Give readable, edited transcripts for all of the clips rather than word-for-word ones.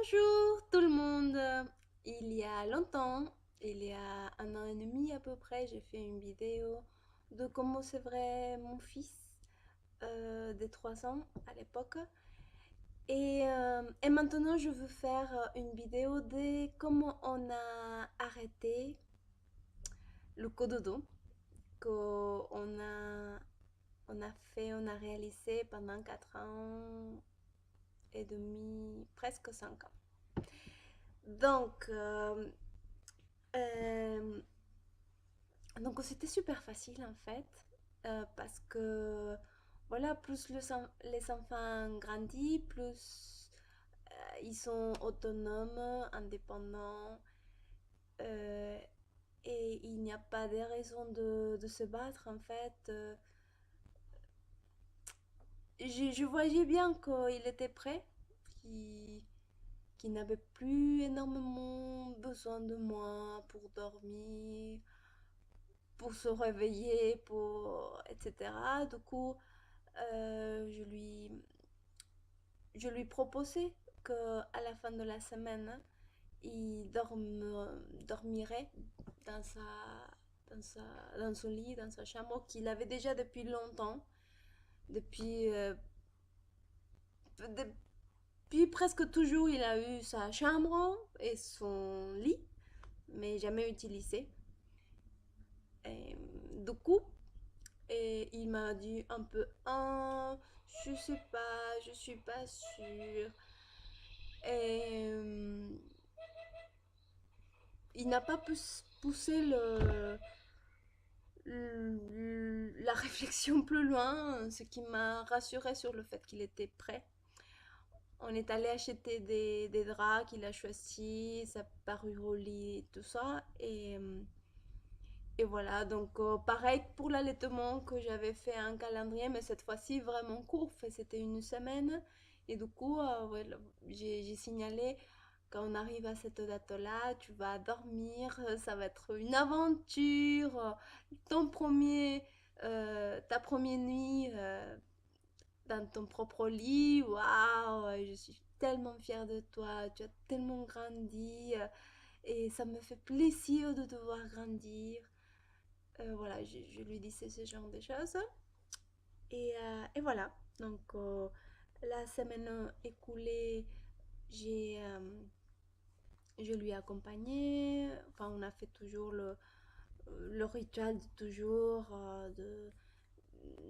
Bonjour tout le monde. Il y a longtemps, il y a 1 an et demi à peu près, j'ai fait une vidéo de comment c'est vrai mon fils de 3 ans à l'époque. Et maintenant, je veux faire une vidéo de comment on a arrêté le cododo on a réalisé pendant 4 ans et demi, presque 5 ans. Donc, euh, donc c'était super facile en fait, parce que voilà, plus les enfants grandissent, plus ils sont autonomes, indépendants, euh, et il n'y a pas de raison de se battre en fait. Je voyais bien qu'il était prêt, qu'il qu'il n'avait plus énormément besoin de moi pour dormir, pour se réveiller, etc. Du coup, je lui proposais qu'à la fin de la semaine, il dormirait dans dans dans son lit, dans sa chambre, qu'il avait déjà depuis longtemps, depuis, depuis presque toujours, il a eu sa chambre et son lit, mais jamais utilisé. Et, du coup, et il m'a dit un peu, ah, je sais pas, je suis pas sûre. Et il n'a pas poussé la réflexion plus loin, ce qui m'a rassurée sur le fait qu'il était prêt. On est allé acheter des draps qu'il a choisis, sa parure au lit, tout ça. Et voilà, donc pareil pour l'allaitement que j'avais fait un calendrier, mais cette fois-ci vraiment court, c'était 1 semaine. Et du coup, ouais, j'ai signalé quand on arrive à cette date-là, tu vas dormir, ça va être une aventure, ta première nuit dans ton propre lit. Waouh, je suis tellement fière de toi, tu as tellement grandi, et ça me fait plaisir de te voir grandir. Voilà, je lui disais ce genre de choses. Et voilà, donc la semaine écoulée, j'ai, je lui ai accompagné. Enfin, on a fait toujours le rituel de toujours, de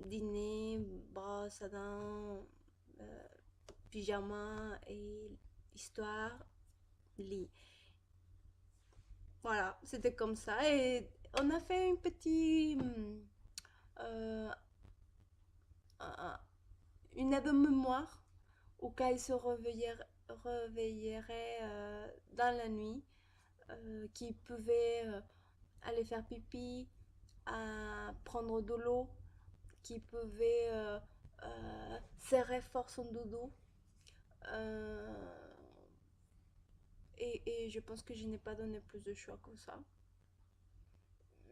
dîner, brosse à dents, euh, pyjama et histoire, lit. Voilà, c'était comme ça. Et on a fait une petite euh, une aide-mémoire au cas il se réveillerait dans la nuit, qui pouvait aller faire pipi, à prendre de l'eau, qui pouvait serrer fort son doudou. Euh, et je pense que je n'ai pas donné plus de choix que ça.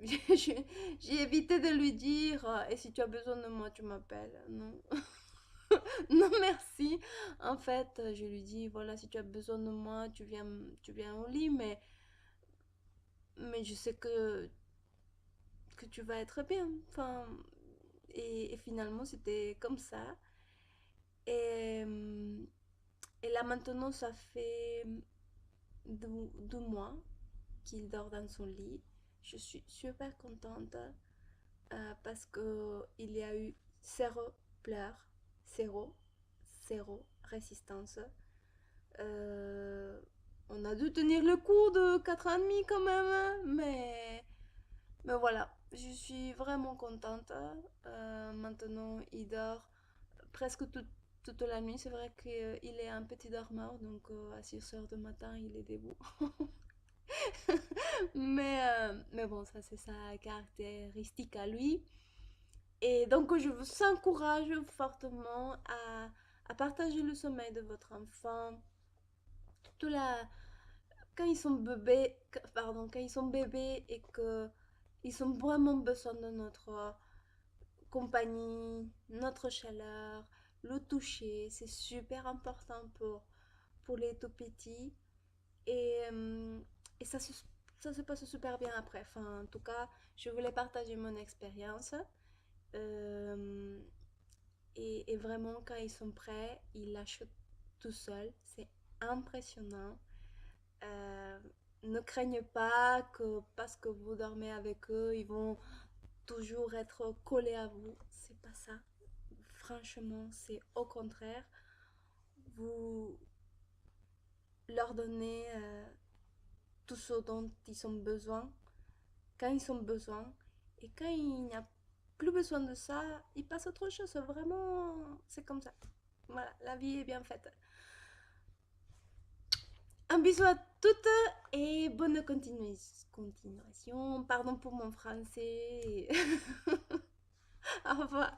J'ai évité de lui dire et si tu as besoin de moi, tu m'appelles. Non. Non, merci. En fait, je lui dis voilà, si tu as besoin de moi, tu viens au lit, mais je sais que tu vas être bien. Enfin, et finalement, c'était comme ça. Et, euh, et là, maintenant, ça fait 2 mois qu'il dort dans son lit. Je suis super contente, parce qu'il y a eu zéro pleurs, zéro, zéro résistance. Euh, on a dû tenir le coup de 4 ans et demi quand même, hein, mais voilà, je suis vraiment contente. Maintenant, il dort presque toute la nuit. C'est vrai qu'il est un petit dormeur, donc à 6 heures du matin, il est debout. Mais bon, ça c'est sa caractéristique à lui. Et donc, je vous encourage fortement à partager le sommeil de votre enfant. Tout la, quand ils sont bébés, pardon, quand ils sont bébés et que ils ont vraiment besoin de notre compagnie, notre chaleur, le toucher, c'est super important pour les tout petits. Et ça ça se passe super bien après. Enfin, en tout cas, je voulais partager mon expérience. Euh, et vraiment, quand ils sont prêts, ils lâchent tout seuls. C'est impressionnant. Euh, Ne craignez pas que parce que vous dormez avec eux, ils vont toujours être collés à vous. C'est pas ça. Franchement, c'est au contraire. Vous leur donnez tout ce dont ils ont besoin quand ils ont besoin. Et quand il n'y a plus besoin de ça, il passe autre chose. Vraiment, c'est comme ça. Voilà, la vie est bien faite. Un bisou à toutes et bonne continuation. Pardon pour mon français. Au revoir.